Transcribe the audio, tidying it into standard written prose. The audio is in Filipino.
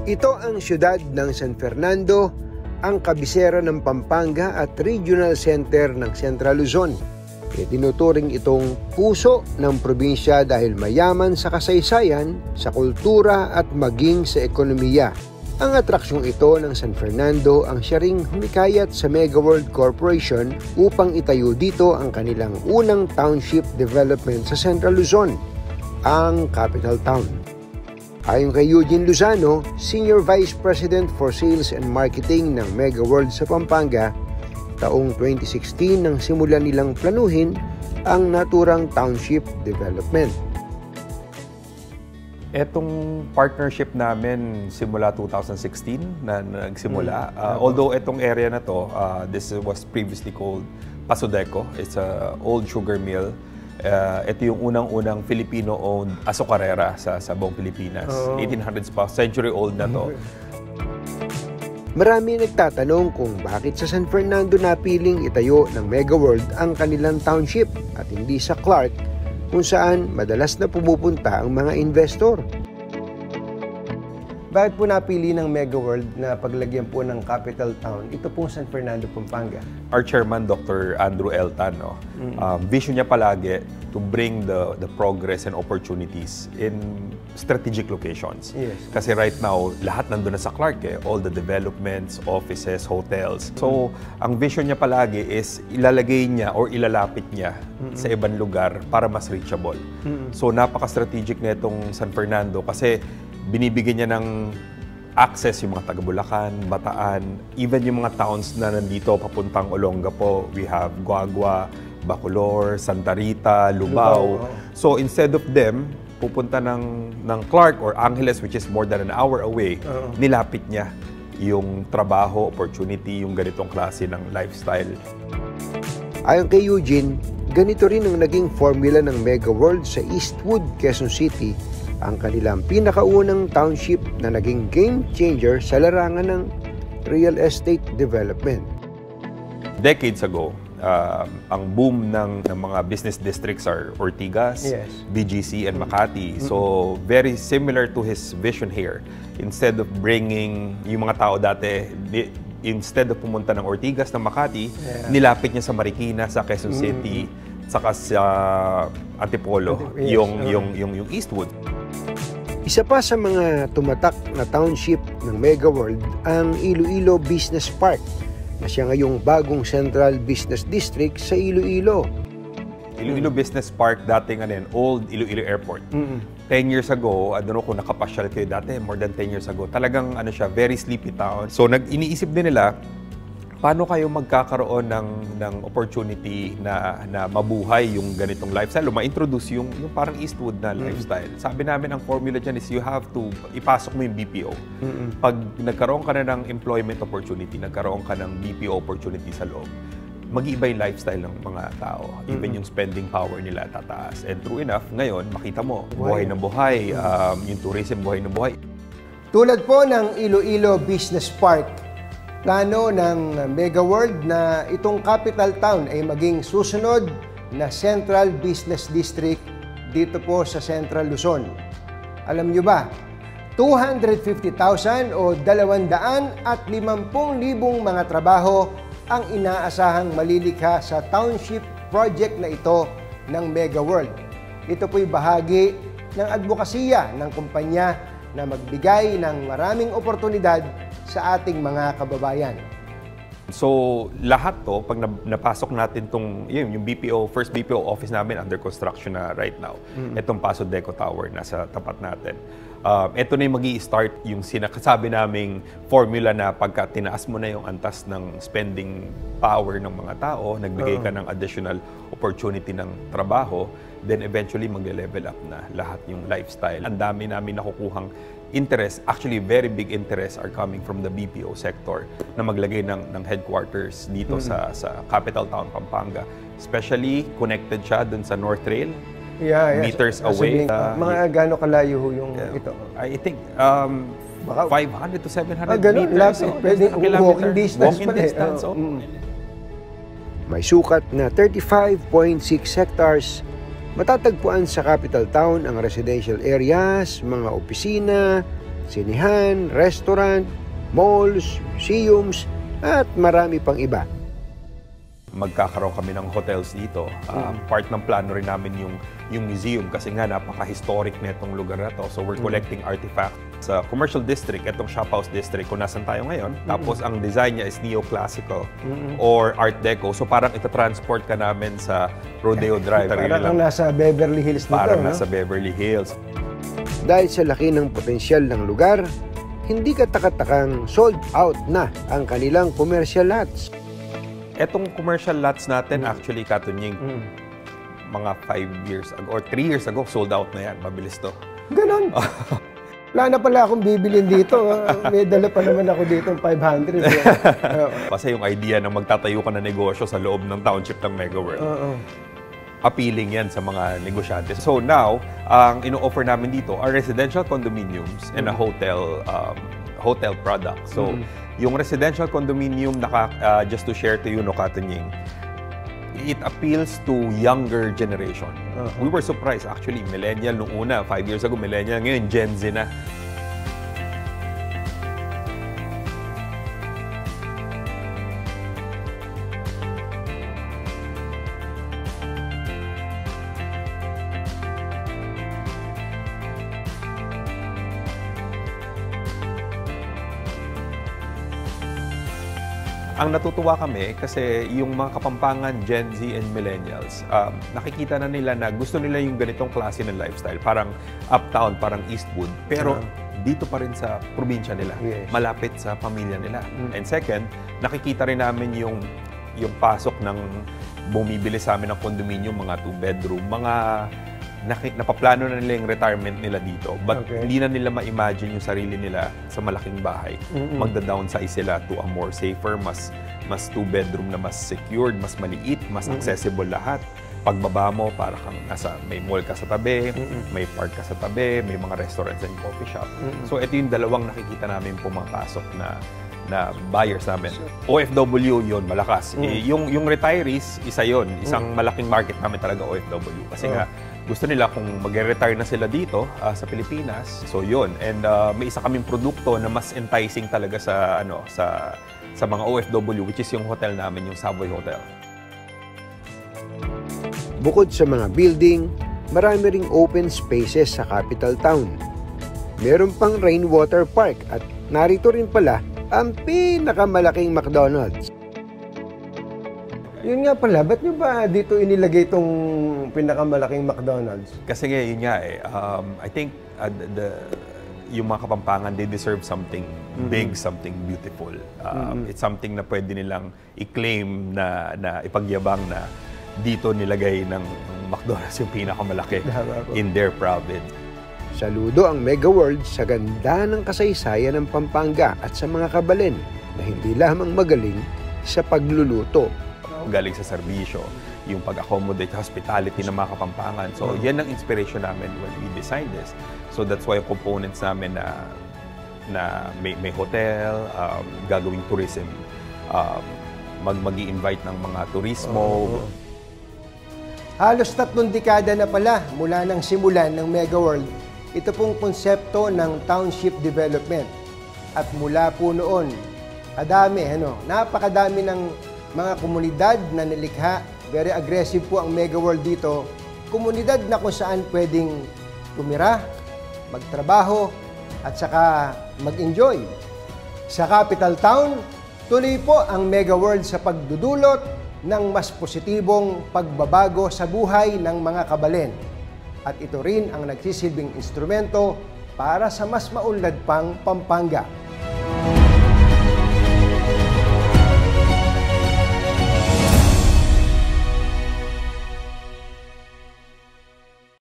Ito ang siyudad ng San Fernando, ang kabisera ng Pampanga at regional center ng Central Luzon. Tinuturing itong puso ng probinsya dahil mayaman sa kasaysayan, sa kultura at maging sa ekonomiya. Ang atraksyong ito ng San Fernando ang siya ring humikayat sa Mega World Corporation upang itayo dito ang kanilang unang township development sa Central Luzon, ang Capital Town. Ayon kay Eugene Lozano, Senior Vice President for Sales and Marketing ng Mega World sa Pampanga, taong 2016 nang simulan nilang planuhin ang naturang township development. Etong partnership namin simula 2016 na nagsimula. Although etong area na to, this was previously called Pasodeco. It's an old sugar mill. Ito yung unang-unang Filipino-owned azucarera sa buong Pilipinas. 1800s pa, century-old na to. Marami nagtatanong kung bakit sa San Fernando napiling itayo ng Mega World ang kanilang township at hindi sa Clark, kung saan madalas na pumupunta ang mga investor. Bakit po napili ng Mega World na paglagyan po ng capital town ito pong San Fernando, Pampanga? Our chairman, Dr. Andrew Eltan, vision niya palagi to bring the progress and opportunities in strategic locations. Yes. Kasi right now, lahat nandun na sa Clark all the developments, offices, hotels. So, ang vision niya palagi is ilalagay niya or ilalapit niya sa ibang lugar para mas reachable. So, napaka-strategic na itong San Fernando kasi binibigyan niya ng access yung mga taga-Bulacan, Bataan, even yung mga towns na nandito papuntang Olongapo. We have Guagua, Bacolor, Santa Rita, Lubao. So instead of them pupunta ng Clark or Angeles, which is more than an hour away, nilapit niya yung trabaho, opportunity, yung ganitong klase ng lifestyle. Ayon kay Eugene, ganito rin ang naging formula ng Mega World sa Eastwood, Quezon City, ang kanilang pinakaunang township na naging game changer sa larangan ng real estate development. Decades ago, ang boom ng mga business districts are Ortigas, BGC, and Makati. So, very similar to his vision here. Instead of bringing yung mga tao dati, instead of pumunta ng Ortigas, ng Makati, nilapit niya sa Marikina, sa Quezon City, saka sa Antipolo, yung Eastwood. Isa pa sa mga tumatak na township ng Mega World ang Iloilo Business Park na siya ngayong bagong Central Business District sa Iloilo. Iloilo Business Park, dating old Iloilo Airport. 10 years ago, I don't know kung nakapasyal kayo dati, more than 10 years ago, talagang siya, very sleepy town. So iniisip din nila, paano kayo magkakaroon ng opportunity na mabuhay yung ganitong lifestyle o ma-introduce yung parang Eastwood na lifestyle. Sabi namin, ang formula dyan is you have to ipasok mo yung BPO. Pag nagkaroon ka na ng employment opportunity, nagkaroon ka ng BPO opportunity sa loob, mag-iiba yung lifestyle ng mga tao. Even yung spending power nila tataas. And true enough, ngayon, makita mo, buhay na buhay, yung tourism, buhay na buhay. Tulad po ng Iloilo Business Park, plano ng Mega World na itong capital town ay maging susunod na Central Business District dito po sa Central Luzon. Alam nyo ba, 250,000 o 250,000 mga trabaho ang inaasahang malilikha sa township project na ito ng Mega World. Ito po'y bahagi ng advokasya ng kumpanya na magbigay ng maraming oportunidad sa ating mga kababayan. So, lahat to, pag napasok natin yung BPO, first BPO office namin under construction na right now. Itong Pasodeco Tower, nasa tapat natin. Ito na yung mag-i-start yung sinakasabi naming formula na pagka tinaas mo na yung antas ng spending power ng mga tao, nagbigay ka ng additional opportunity ng trabaho, then eventually mag-level up na lahat yung lifestyle. Ang dami namin nakukuhang interest, actually very big interest are coming from the BPO sector na maglagay ng headquarters dito sa Capital Town, Pampanga. Especially connected siya dun sa North Rail, meters away. Mga gano'ng kalayo yung ito? I think 500 to 700 ganun, meters. Pwede walking distance. Walking distance. May sukat na 35.6 hectares. Matatagpuan sa Capital Town ang residential areas, mga opisina, sinihan, restaurant, malls, museums, at marami pang iba. Magkakaroon kami ng hotels dito. Part ng plano rin namin yung museum kasi nga napaka-historic na itong lugar na to. So we're collecting artifacts sa commercial district, itong shop house district kung nasan tayo ngayon. Tapos ang design niya is neoclassical or art deco. So parang ita-transport ka namin sa Rodeo Drive. Parang nasa Beverly Hills dito, parang no? nasa Beverly Hills. Dahil sa laki ng potensyal ng lugar, hindi katakatakang sold out na ang kanilang commercial lots. Etong commercial lots natin, actually, Katunying, mga 5 years ago or 3 years ago, sold out na yan. Mabilis to. Ganon. Wala na pala akong bibilin dito. May dala pa naman ako dito ng 500. Kasi yung idea na magtatayo ka na negosyo sa loob ng township ng Mega World, appealing yan sa mga negosyante. So now, ang ino-offer namin dito are residential condominiums and a hotel product. So, yung residential condominium, just to share to you, no, Katunying, it appeals to younger generation. We were surprised, actually, millennial nung una, 5 years ago, millennial, ngayon Gen Z na. Ang natutuwa kami kasi yung mga Kapampangan, Gen Z and Millennials, nakikita na nila na gusto nila yung ganitong klase ng lifestyle. Parang uptown, parang Eastwood. Pero dito pa rin sa probinsya nila. Yes. Malapit sa pamilya nila. And second, nakikita rin namin yung pasok ng bumibili sa amin ng condominium, mga 2-bedroom, mga napaplano na nila yung retirement nila dito, but hindi na nila ma-imagine yung sarili nila sa malaking bahay. Magda-downsize sila to a more safer, mas 2-bedroom na mas secured, mas maliit, mas accessible lahat. Pagbaba mo, para kang may mall ka sa tabi, may park ka sa tabi, may mga restaurants and coffee shop. So ito yung dalawang nakikita namin pumapasok na buyers namin. OFW yun, malakas. Yung retirees, isa yun. Isang malaking market namin talaga OFW. Kasi nga, gusto nila kung mag-retire na sila dito sa Pilipinas. So yun. And may isa kaming produkto na mas enticing talaga sa mga OFW, which is yung hotel namin, yung Savoy Hotel. Bukod sa mga building, marami ring open spaces sa capital town. Meron pang rainwater park at narito rin pala ang pinakamalaking McDonald's. Yun nga pala, ba't nyo ba dito inilagay itong pinakamalaking McDonald's? Kasi nga, yun nga I think yung mga Kapampangan, they deserve something big, something beautiful. It's something na pwede nilang i-claim na ipagyabang na dito nilagay ng McDonald's yung pinakamalaki in their province. Saludo ang Mega World sa ganda ng kasaysayan ng Pampanga at sa mga kabalin na hindi lamang magaling sa pagluluto. Galing sa serbisyo, yung pag-accommodate, hospitality ng mga Kapampangan. So, yan ang inspiration namin when we designed this. So, that's why yung components namin na may hotel, gagawing tourism, mag-i-invite ng mga turismo. Halos 3 dekada na pala mula nang simulan ng Mega World, ito pong konsepto ng township development. At mula po noon, napakadami ng mga komunidad na nilikha. Very aggressive po ang Mega World dito. Komunidad na kung saan pwedeng tumira, magtrabaho, at saka mag-enjoy. Sa capital town, tuloy po ang Mega World sa pagdudulot ng mas positibong pagbabago sa buhay ng mga kabalin. At ito rin ang nagsisilbing instrumento para sa mas maunlad pang Pampanga.